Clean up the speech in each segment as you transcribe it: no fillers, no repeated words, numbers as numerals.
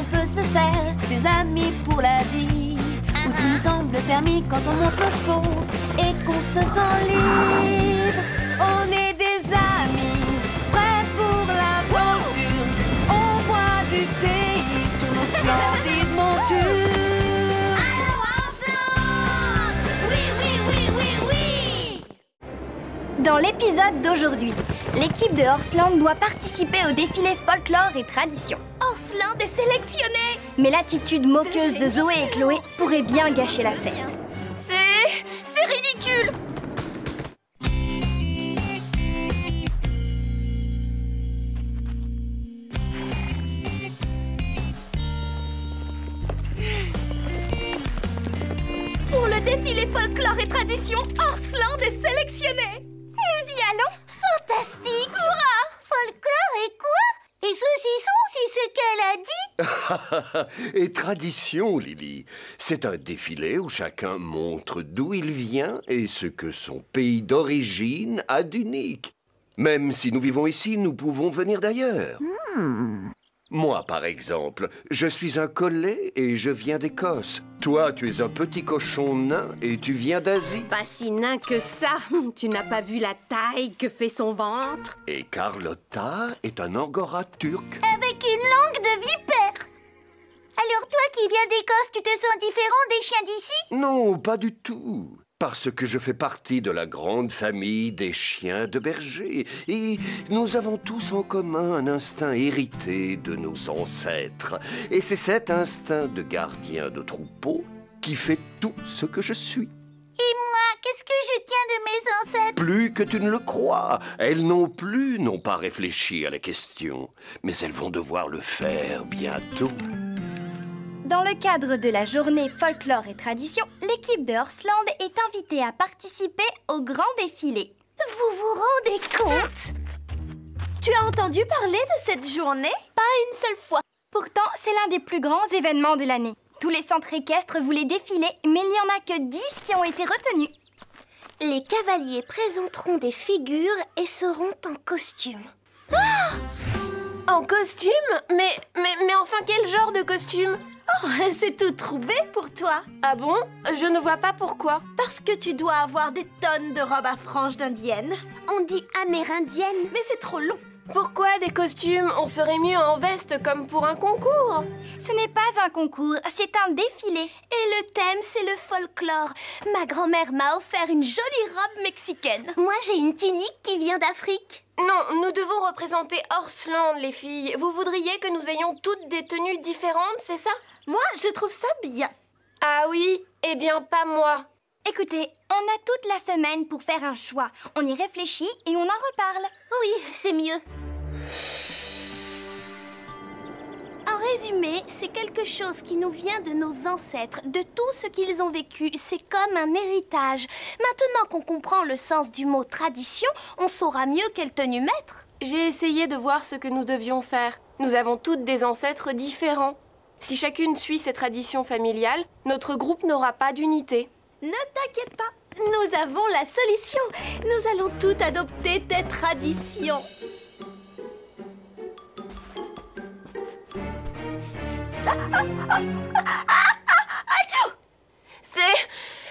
on peut se faire des amis pour la vie, où tout nous semble permis quand on monte nos chevaux et qu'on se sent libre. On est des amis, prêts pour l'aventure. On voit du pays sur nos splendides montures. Alors ensemble! Oui, oui, oui, oui, oui! Dans l'épisode d'aujourd'hui, l'équipe de Horseland doit participer au défilé folklore et tradition. Horseland est sélectionné! Mais l'attitude moqueuse de Zoé et Chloé pourrait bien gâcher la fête. C'est ridicule! Pour le défilé folklore et tradition, Horseland est sélectionné! Nous y allons? Fantastique! Hurrah! Folklore et quoi? Et saucisson, c'est ce qu'elle a dit? Et tradition, Lily. C'est un défilé où chacun montre d'où il vient et ce que son pays d'origine a d'unique. Même si nous vivons ici, nous pouvons venir d'ailleurs. Moi, par exemple, je suis un collet et je viens d'Écosse. Toi, tu es un petit cochon nain et tu viens d'Asie. Pas si nain que ça. Tu n'as pas vu la taille que fait son ventre? Et Carlotta est un angora turc. Avec une langue de vipère! Alors toi qui viens d'Écosse, tu te sens différent des chiens d'ici? Non, pas du tout. Parce que je fais partie de la grande famille des chiens de berger. Et nous avons tous en commun un instinct hérité de nos ancêtres. Et c'est cet instinct de gardien de troupeau qui fait tout ce que je suis. Et moi, qu'est-ce que je tiens de mes ancêtres? Plus que tu ne le crois. Elles non plus n'ont pas réfléchi à la question. Mais elles vont devoir le faire bientôt. Dans le cadre de la journée folklore et tradition, l'équipe de Horseland est invitée à participer au grand défilé. Vous vous rendez compte? Tu as entendu parler de cette journée? Pas une seule fois. Pourtant, c'est l'un des plus grands événements de l'année. Tous les centres équestres voulaient défiler, mais il n'y en a que 10 qui ont été retenus. Les cavaliers présenteront des figures et seront en costume. En costume? Mais enfin, quel genre de costume? Oh, c'est tout trouvé pour toi. Ah bon? Je ne vois pas pourquoi. Parce que tu dois avoir des tonnes de robes à franges d'indienne. On dit amérindienne, mais c'est trop long. Pourquoi des costumes? On serait mieux en veste comme pour un concours. Ce n'est pas un concours, c'est un défilé. Et le thème, c'est le folklore. Ma grand-mère m'a offert une jolie robe mexicaine. Moi, j'ai une tunique qui vient d'Afrique. Non, nous devons représenter Horseland, les filles. Vous voudriez que nous ayons toutes des tenues différentes, c'est ça? Moi, je trouve ça bien. Ah oui? Eh bien, pas moi. Écoutez, on a toute la semaine pour faire un choix. On y réfléchit et on en reparle. Oui, c'est mieux. En résumé, c'est quelque chose qui nous vient de nos ancêtres, de tout ce qu'ils ont vécu. C'est comme un héritage. Maintenant qu'on comprend le sens du mot tradition, on saura mieux quelle tenue mettre. J'ai essayé de voir ce que nous devions faire. Nous avons toutes des ancêtres différents. Si chacune suit ses traditions familiales, notre groupe n'aura pas d'unité. Ne t'inquiète pas, nous avons la solution. Nous allons toutes adopter tes traditions.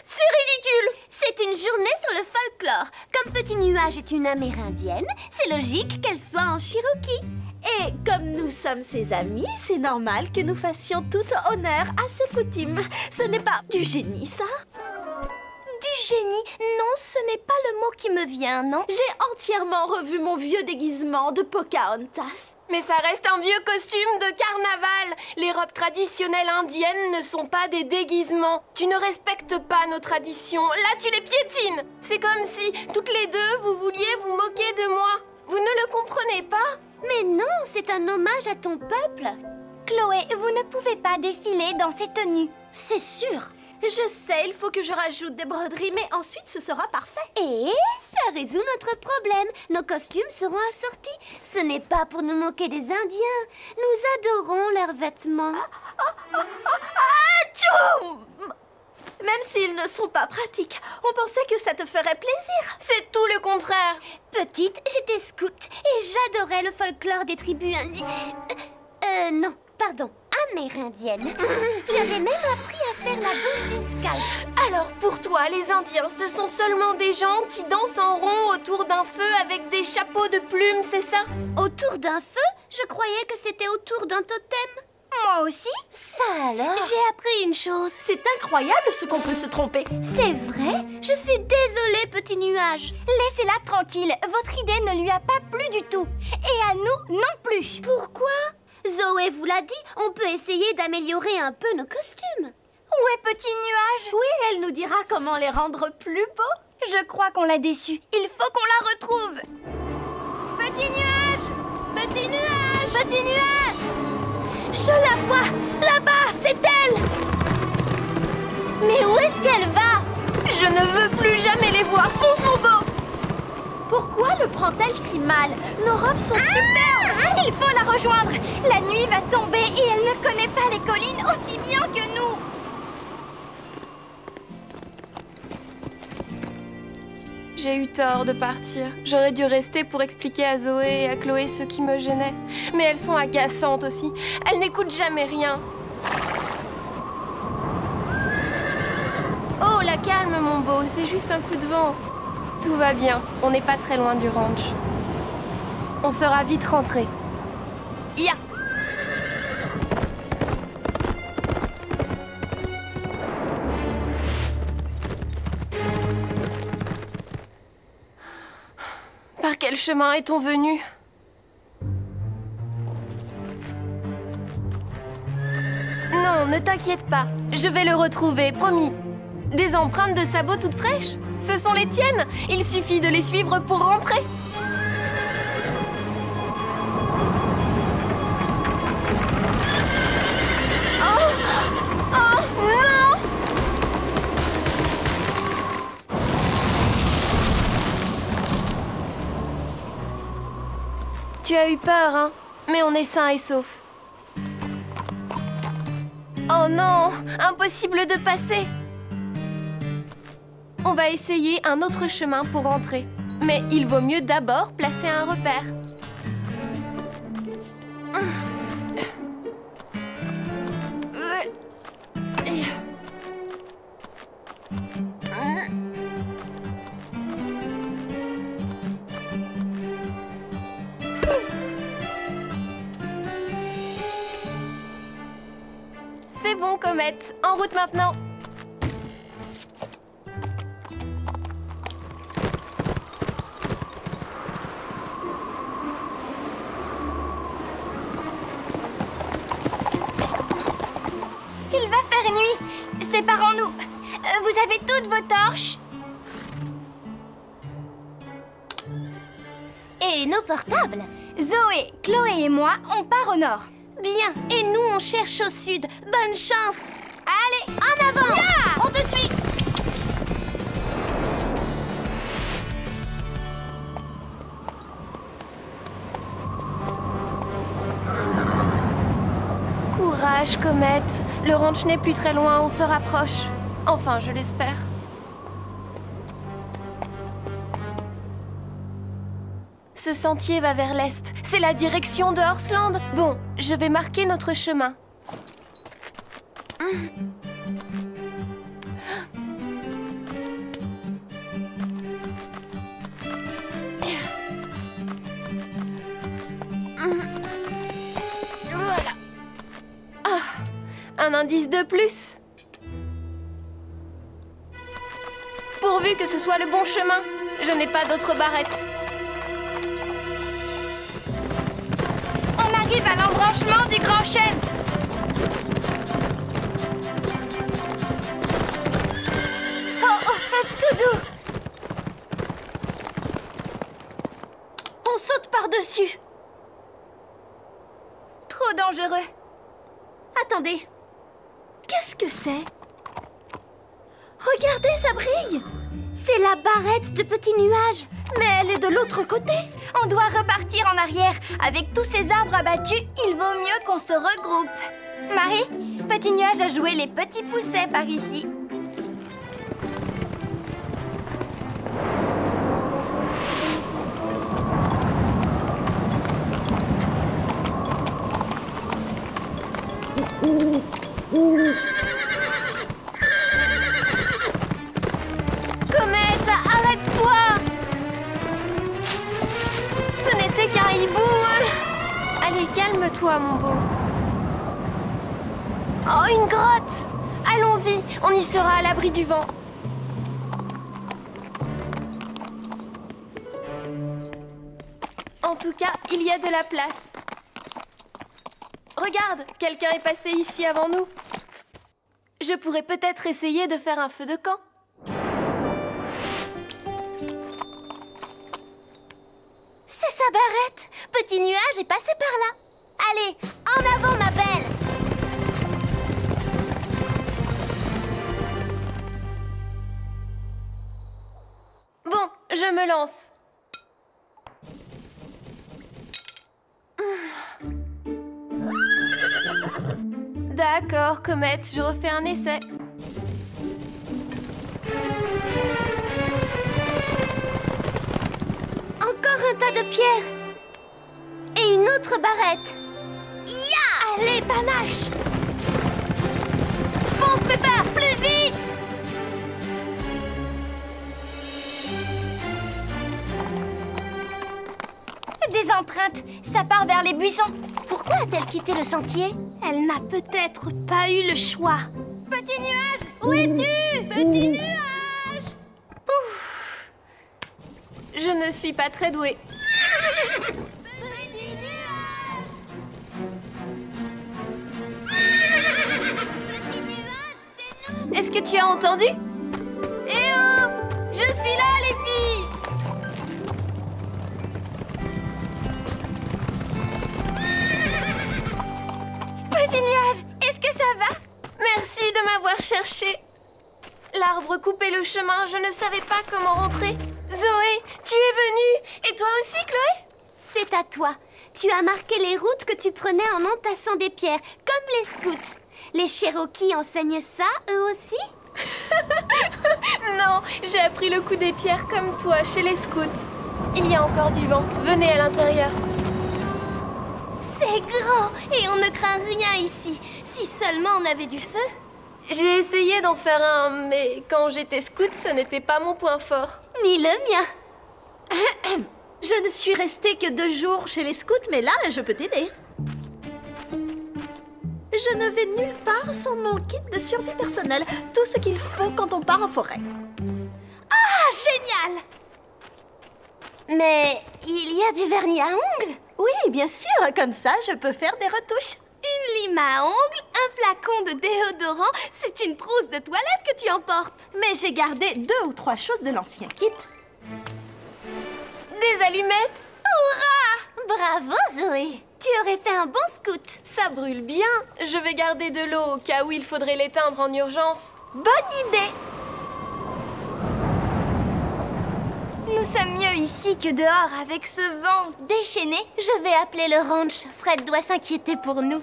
C'est ridicule! C'est une journée sur le folklore. Comme Petit Nuage est une amérindienne, c'est logique qu'elle soit en Cherokee. Et comme nous sommes ses amis, c'est normal que nous fassions tout honneur à ses coutumes. Ce n'est pas du génie, ça? Du génie? Non, ce n'est pas le mot qui me vient, non? J'ai entièrement revu mon vieux déguisement de Pocahontas. Mais ça reste un vieux costume de carnaval. Les robes traditionnelles indiennes ne sont pas des déguisements. Tu ne respectes pas nos traditions. Là, tu les piétines. C'est comme si, toutes les deux, vous vouliez vous moquer de moi. Vous ne le comprenez pas? Mais non, c'est un hommage à ton peuple. Chloé, vous ne pouvez pas défiler dans ces tenues. C'est sûr. Je sais, il faut que je rajoute des broderies, mais ensuite ce sera parfait. Et ça résout notre problème. Nos costumes seront assortis. Ce n'est pas pour nous moquer des Indiens. Nous adorons leurs vêtements. Tchoum! Même s'ils ne sont pas pratiques, on pensait que ça te ferait plaisir. C'est tout le contraire. Petite, j'étais scout et j'adorais le folklore des tribus non, pardon, amérindienne. J'avais même appris à faire la danse du scalp. Alors pour toi, les Indiens, ce sont seulement des gens qui dansent en rond autour d'un feu avec des chapeaux de plumes, c'est ça? Autour d'un feu? Je croyais que c'était autour d'un totem. Moi aussi. Ça alors? J'ai appris une chose. C'est incroyable ce qu'on peut se tromper. C'est vrai? Je suis désolée, petit nuage. Laissez-la tranquille. Votre idée ne lui a pas plu du tout. Et à nous non plus. Pourquoi? Zoé vous l'a dit, on peut essayer d'améliorer un peu nos costumes. Où est petit nuage? Oui, elle nous dira comment les rendre plus beaux. Je crois qu'on l'a déçue. Il faut qu'on la retrouve. Petit nuage! Petit nuage! Petit nuage! Je la vois! Là-bas, c'est elle! Mais où est-ce qu'elle va? Je ne veux plus jamais les voir. Fonce, mon beau! Pourquoi le prend-elle si mal? Nos robes sont superbes. Il faut la rejoindre. La nuit va tomber et elle ne connaît pas les collines aussi bien que nous. J'ai eu tort de partir. J'aurais dû rester pour expliquer à Zoé et à Chloé ce qui me gênait. Mais elles sont agaçantes aussi. Elles n'écoutent jamais rien. Oh, la calme, mon beau. C'est juste un coup de vent. Tout va bien. On n'est pas très loin du ranch. On sera vite rentrés. Ya! Par quel chemin est-on venu? Non, ne t'inquiète pas. Je vais le retrouver, promis. Des empreintes de sabots toutes fraîches? Ce sont les tiennes. Il suffit de les suivre pour rentrer. Oh! Oh, non! Tu as eu peur, hein? Mais on est sains et saufs. Oh non! Impossible de passer! On va essayer un autre chemin pour rentrer. Mais il vaut mieux d'abord placer un repère. C'est bon, Comète. En route maintenant. Il va faire nuit. Séparons-nous. Vous avez toutes vos torches? Et nos portables? Zoé, Chloé et moi, on part au nord. Bien, et nous on cherche au sud. Bonne chance! Allez, En avant! ya! On te suit! Courage, Comète. Le ranch n'est plus très loin, on se rapproche. Enfin, je l'espère. Ce sentier va vers l'est. C'est la direction de Horseland. Bon, je vais marquer notre chemin. Voilà. Ah, un indice de plus. Pourvu que ce soit le bon chemin. Je n'ai pas d'autre barrette. On arrive à l'embranchement du grand chêne. Oh, tout doux. On saute par-dessus. Trop dangereux. Attendez. Qu'est-ce que c'est? Regardez, ça brille. C'est la barrette de Petit Nuage. Mais elle est de l'autre côté. On doit repartir en arrière. Avec tous ces arbres abattus, il vaut mieux qu'on se regroupe. Marie, Petit Nuage a joué les petits poussets par ici. Calme-toi, mon beau. Oh, une grotte! Allons-y, on y sera à l'abri du vent. En tout cas, il y a de la place. Regarde, quelqu'un est passé ici avant nous. Je pourrais peut-être essayer de faire un feu de camp. C'est sa barrette. Petit nuage est passé par là. Allez, en avant, ma belle. Bon, je me lance. D'accord, Comète, je refais un essai. Encore un tas de pierres. Et une autre barrette. Ya! Allez, panache! Fonce, Peppa, plus vite! Des empreintes, ça part vers les buissons. Pourquoi a-t-elle quitté le sentier? Elle n'a peut-être pas eu le choix. Petit nuage, où es-tu? Petit nuage! Ouf. Je ne suis pas très douée. Petit nuage! Petit nuage, c'est nous! Est-ce que tu as entendu? Eh oh! Je suis là, les filles! Petit nuage, est-ce que ça va? Merci de m'avoir cherché. L'arbre coupait le chemin, je ne savais pas comment rentrer. Zoé, tu es venue. Et toi aussi, Chloé? C'est à toi. Tu as marqué les routes que tu prenais en entassant des pierres, comme les scouts. Les Cherokees enseignent ça, eux aussi? Non, j'ai appris le coup des pierres comme toi, chez les scouts. Il y a encore du vent. Venez à l'intérieur. C'est grand et on ne craint rien ici. Si seulement on avait du feu. J'ai essayé d'en faire un, mais quand j'étais scout, ce n'était pas mon point fort. Ni le mien. Je ne suis restée que 2 jours chez les scouts, mais là, je peux t'aider. Je ne vais nulle part sans mon kit de survie personnelle. Tout ce qu'il faut quand on part en forêt. Ah, génial! Mais il y a du vernis à ongles? Oui, bien sûr, comme ça, je peux faire des retouches. Une lime à ongles, un flacon de déodorant, c'est une trousse de toilette que tu emportes. Mais j'ai gardé 2 ou 3 choses de l'ancien kit. Des allumettes? Hurrah! Bravo, Zoé! Tu aurais fait un bon scout. Ça brûle bien. Je vais garder de l'eau au cas où il faudrait l'éteindre en urgence. Bonne idée! Nous sommes mieux ici que dehors avec ce vent déchaîné. Je vais appeler le ranch. Fred doit s'inquiéter pour nous.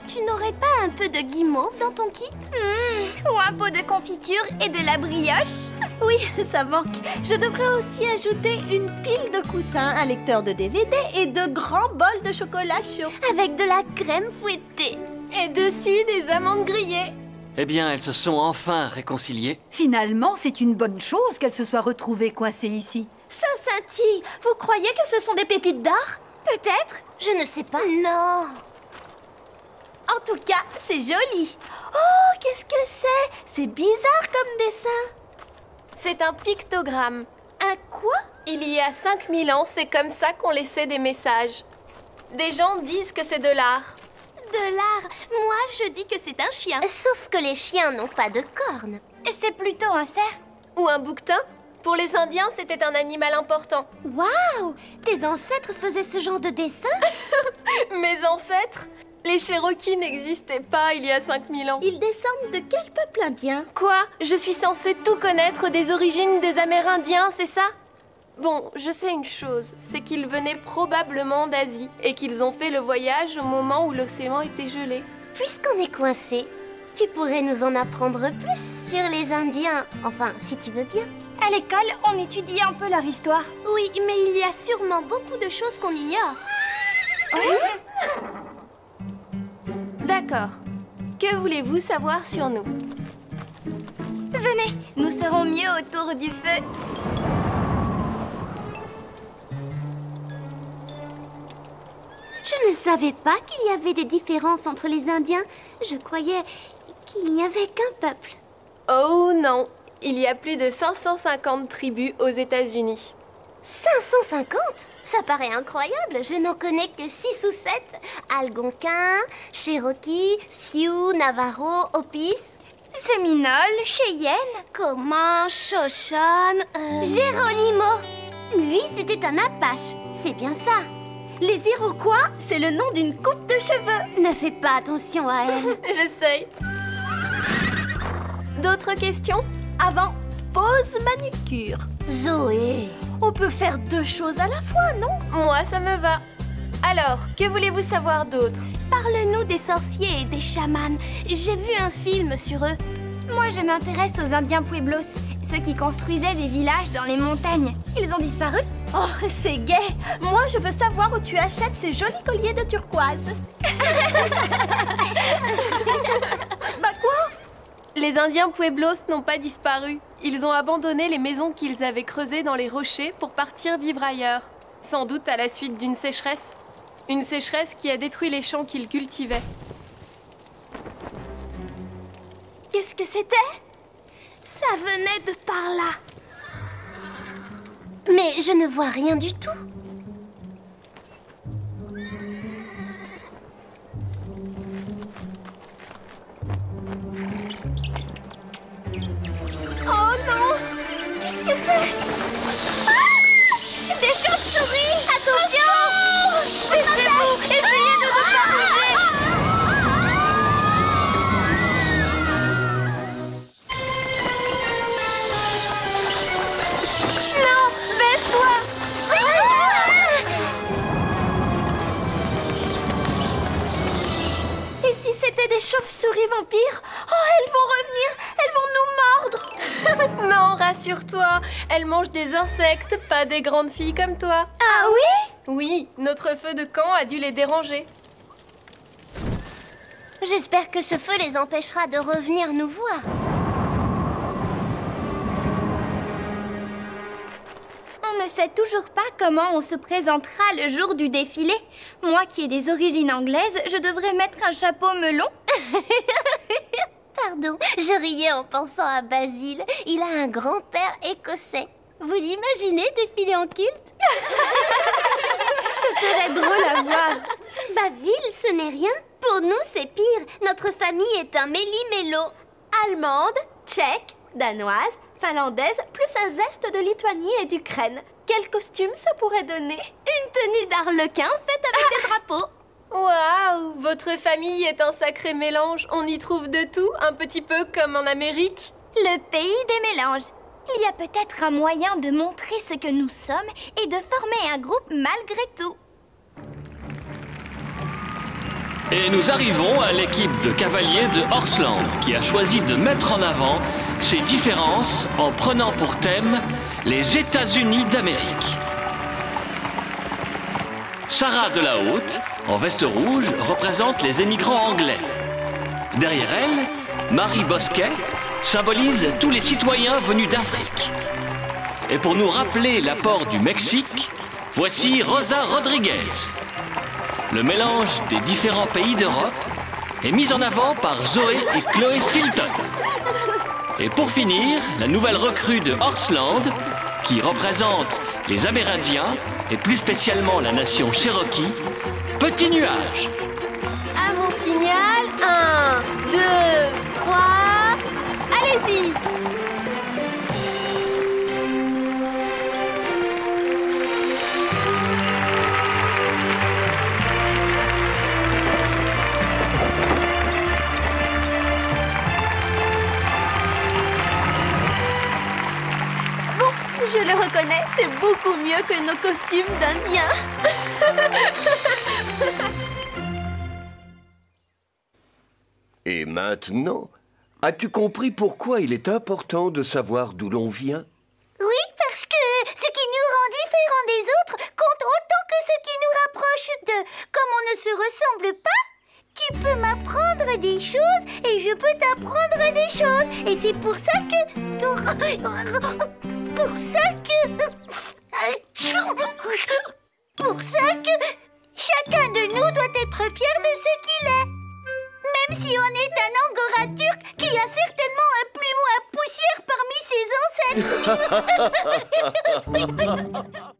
Tu n'aurais pas un peu de guimauve dans ton kit? Ou un pot de confiture et de la brioche. Oui, ça manque. Je devrais aussi ajouter une pile de coussins, un lecteur de DVD et de grands bols de chocolat chaud. Avec de la crème fouettée. Et dessus, des amandes grillées. Eh bien, elles se sont enfin réconciliées. Finalement, c'est une bonne chose qu'elles se soient retrouvées coincées ici. Ça scintille. Vous croyez que ce sont des pépites d'or? Peut-être. Je ne sais pas. Non. En tout cas, c'est joli. Oh, qu'est-ce que c'est? C'est bizarre comme dessin. C'est un pictogramme. Un quoi? Il y a 5000 ans, c'est comme ça qu'on laissait des messages. Des gens disent que c'est de l'art. De l'art. Moi, je dis que c'est un chien. Sauf que les chiens n'ont pas de cornes. Et c'est plutôt un cerf. Ou un bouquetin. Pour les Indiens, c'était un animal important. Waouh! Tes ancêtres faisaient ce genre de dessin? Mes ancêtres? Les Cherokees n'existaient pas il y a 5000 ans. Ils descendent de quel peuple indien? Quoi? Je suis censée tout connaître des origines des Amérindiens, c'est ça? Bon, je sais une chose, c'est qu'ils venaient probablement d'Asie et qu'ils ont fait le voyage au moment où l'océan était gelé. Puisqu'on est coincé, tu pourrais nous en apprendre plus sur les Indiens. Enfin, si tu veux bien. À l'école, on étudie un peu leur histoire. Oui, mais il y a sûrement beaucoup de choses qu'on ignore. D'accord. Que voulez-vous savoir sur nous? Venez, nous serons mieux autour du feu. Je ne savais pas qu'il y avait des différences entre les Indiens. Je croyais qu'il n'y avait qu'un peuple. Oh non, il y a plus de 550 tribus aux États-Unis. 550? Ça paraît incroyable. Je n'en connais que 6 ou 7. Algonquin, Cherokee, Sioux, Navajo, Hopis. Séminole, Cheyenne. Comment? Shoshone, Geronimo. Lui, c'était un Apache. C'est bien ça. Les Iroquois, c'est le nom d'une coupe de cheveux. Ne fais pas attention à elle. J'essaye. D'autres questions? Avant, pause manucure. Zoé. On peut faire 2 choses à la fois, non? Moi, ça me va. Alors, que voulez-vous savoir d'autre? Parle-nous des sorciers et des chamans. J'ai vu un film sur eux. Moi, je m'intéresse aux Indiens Pueblos, ceux qui construisaient des villages dans les montagnes. Ils ont disparu? Oh, c'est gai. Moi, je veux savoir où tu achètes ces jolis colliers de turquoise. Bah quoi? Les Indiens Pueblos n'ont pas disparu. Ils ont abandonné les maisons qu'ils avaient creusées dans les rochers pour partir vivre ailleurs. Sans doute à la suite d'une sécheresse. Une sécheresse qui a détruit les champs qu'ils cultivaient. Qu'est-ce que c'était? Ça venait de par là. Mais je ne vois rien du tout. Oh non! Qu'est-ce que c'est? Des chauves-souris! Attention! Baissez-vous! Essayez de ne pas bouger! Non! Baisse-toi! Et si c'était des chauves-souris vampires? Oh, elles vont revenir! Elles vont nous mordre! Non, rassure-toi. Elles mangent des insectes, pas des grandes filles comme toi. Ah oui? Oui, notre feu de camp a dû les déranger. J'espère que ce feu les empêchera de revenir nous voir. On ne sait toujours pas comment on se présentera le jour du défilé. Moi qui ai des origines anglaises, je devrais mettre un chapeau melon. Pardon, je riais en pensant à Basile. Il a un grand-père écossais. Vous l'imaginez défiler en kilt? Ce serait drôle à voir. Basile, ce n'est rien. Pour nous, c'est pire. Notre famille est un méli-mélo. Allemande, tchèque, danoise, finlandaise, plus un zeste de Lituanie et d'Ukraine. Quel costume ça pourrait donner? Une tenue d'arlequin faite avec des drapeaux. Waouh! Votre famille est un sacré mélange. On y trouve de tout, un petit peu comme en Amérique. Le pays des mélanges. Il y a peut-être un moyen de montrer ce que nous sommes et de former un groupe malgré tout. Et nous arrivons à l'équipe de cavaliers de Horseland qui a choisi de mettre en avant ces différences en prenant pour thème les États-Unis d'Amérique. Sarah de la Haute, en veste rouge, représente les émigrants anglais. Derrière elle, Marie Bosquet symbolise tous les citoyens venus d'Afrique. Et pour nous rappeler l'apport du Mexique, voici Rosa Rodriguez. Le mélange des différents pays d'Europe est mis en avant par Zoé et Chloé Stilton. Et pour finir, la nouvelle recrue de Horseland, qui représente les Amérindiens, et plus spécialement la nation Cherokee, Petit Nuage. À mon signal, 1, 2, 3, allez-y! Je le reconnais, c'est beaucoup mieux que nos costumes d'Indiens. Et maintenant, as-tu compris pourquoi il est important de savoir d'où l'on vient? Oui, parce que ce qui nous rend différents des autres compte autant que ce qui nous rapproche d'eux. Comme on ne se ressemble pas, tu peux m'apprendre des choses et je peux t'apprendre des choses. Et c'est pour ça que... Pour ça que Chacun de nous doit être fier de ce qu'il est. Même si on est un angora turc qui a certainement un plumeau à poussière parmi ses ancêtres.